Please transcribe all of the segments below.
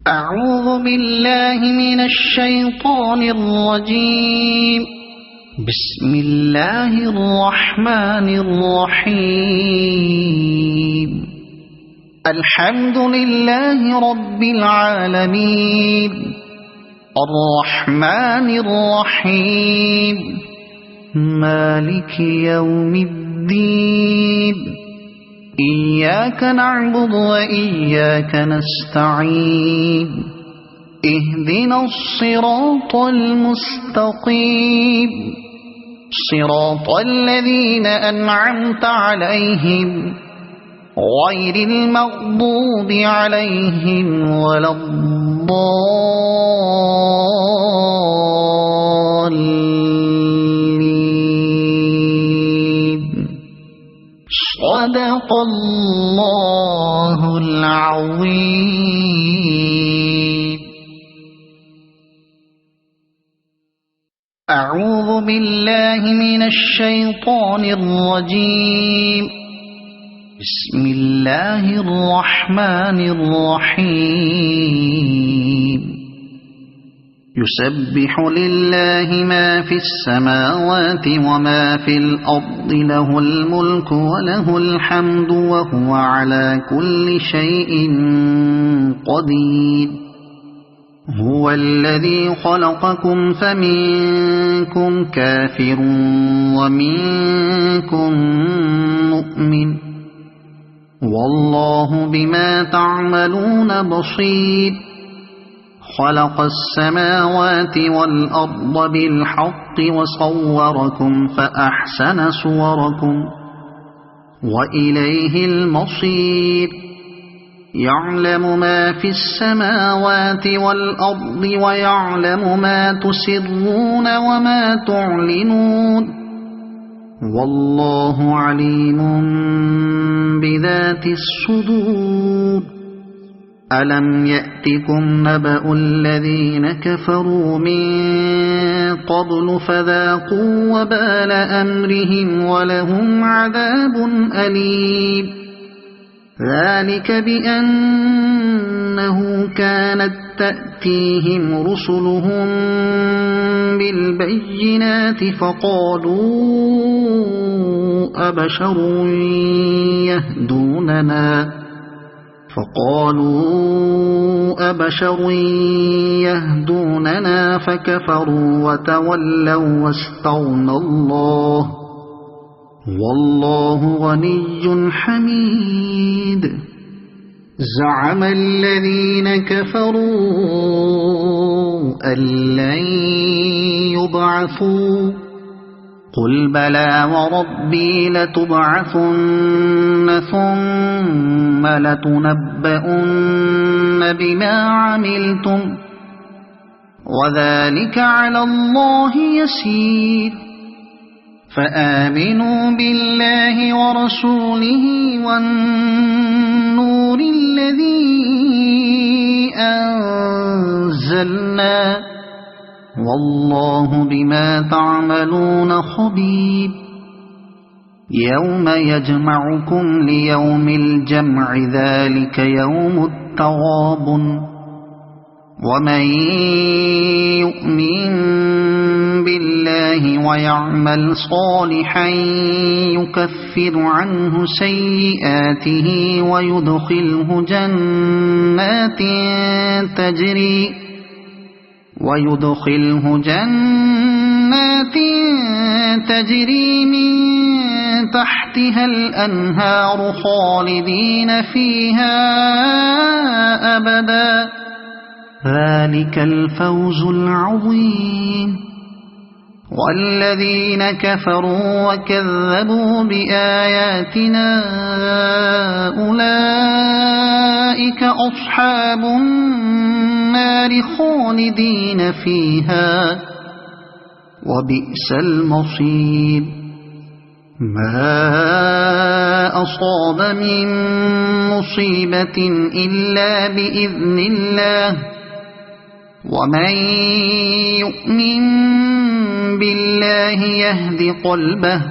أعوذ بالله من الشيطان الرجيم. بسم الله الرحمن الرحيم. الحمد لله رب العالمين الرحمن الرحيم مالك يوم الدين إياك نعبد وإياك نستعين اهدنا الصراط المستقيم صراط الذين أنعمت عليهم غير المغضوب عليهم ولا الضالين. صدق الله العظيم. أعوذ بالله من الشيطان الرجيم. بسم الله الرحمن الرحيم. يسبح لله ما في السماوات وما في الأرض له الملك وله الحمد وهو على كل شيء قدير. هو الذي خلقكم فمنكم كافر ومنكم مؤمن والله بما تعملون بصير. خلق السماوات والأرض بالحق وصوركم فأحسن صوركم وإليه المصير. يعلم ما في السماوات والأرض ويعلم ما تسرون وما تعلنون والله عليم بذات الصدور. ألم يأتكم نبأ الذين كفروا من قبل فذاقوا وبال أمرهم ولهم عذاب أليم. ذلك بأنه كانت تأتيهم رسلهم بالبينات فقالوا أبشر يهدوننا فكفروا وتولوا واستغنى الله والله غني حميد. زعم الذين كفروا أن لن يبعثوا قل بلى وربي لتبعثن ثم لتنبؤن بما عملتم وذلك على الله يسير. فآمنوا بالله ورسوله والنور الذي أنزلنا والله بما تعملون خبير. يوم يجمعكم ليوم الجمع ذلك يوم التغابن. ومن يؤمن بالله ويعمل صالحا يكفر عنه سيئاته ويدخله جنات تجري من تحتها الأنهار خالدين فيها أبدا. ذلك الفوز العظيم. والذين كفروا وكذبوا بآياتنا أولئك أصحاب النار خالدين فيها وبئس المصير. ما أصاب من مصيبة إلا بإذن الله ومن يؤمن بالله يهد قلبه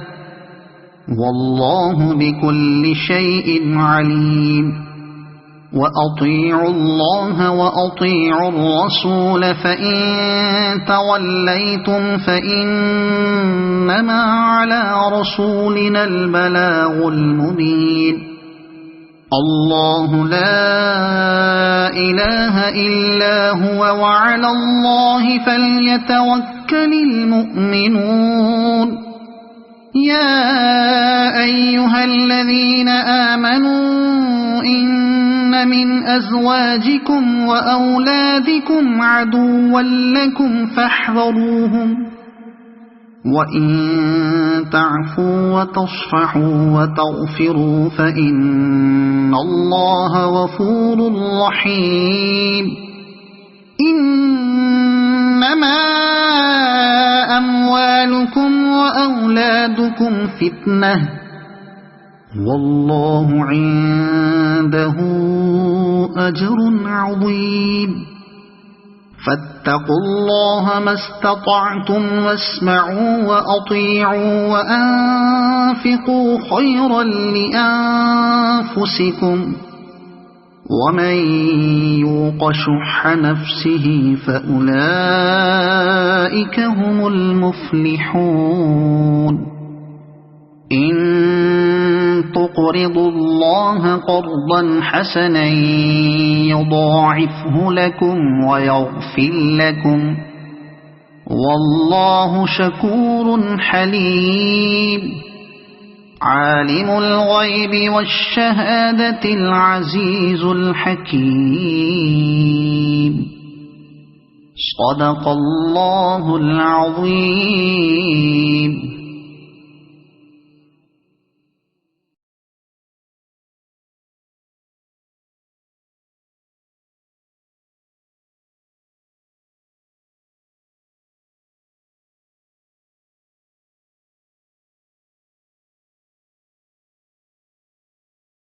والله بكل شيء عليم. وأطيعوا الله وأطيعوا الرسول فإن توليتم فإنما على رسولنا البلاغ المبين الله لا إله إلا هو وعلى الله فليتوكل المؤمنون يا أيها الذين آمنوا إن من أزواجكم وأولادكم عدوا لكم فاحذروهم وإن تعفوا وتصفحوا وتغفروا فإن الله غفور رحيم إنما أموالكم وأولادكم فتنة والله عنده أجر عظيم فاتقوا الله ما استطعتم واسمعوا وأطيعوا وأنفقوا خيرا لأنفسكم ومن يوق شح نفسه فأولئك هم المفلحون إن تقرضوا الله قرضا حسنا يضاعفه لكم ويغفر لكم والله شكور حليم عالم الغيب والشهادة العزيز الحكيم صدق الله العظيم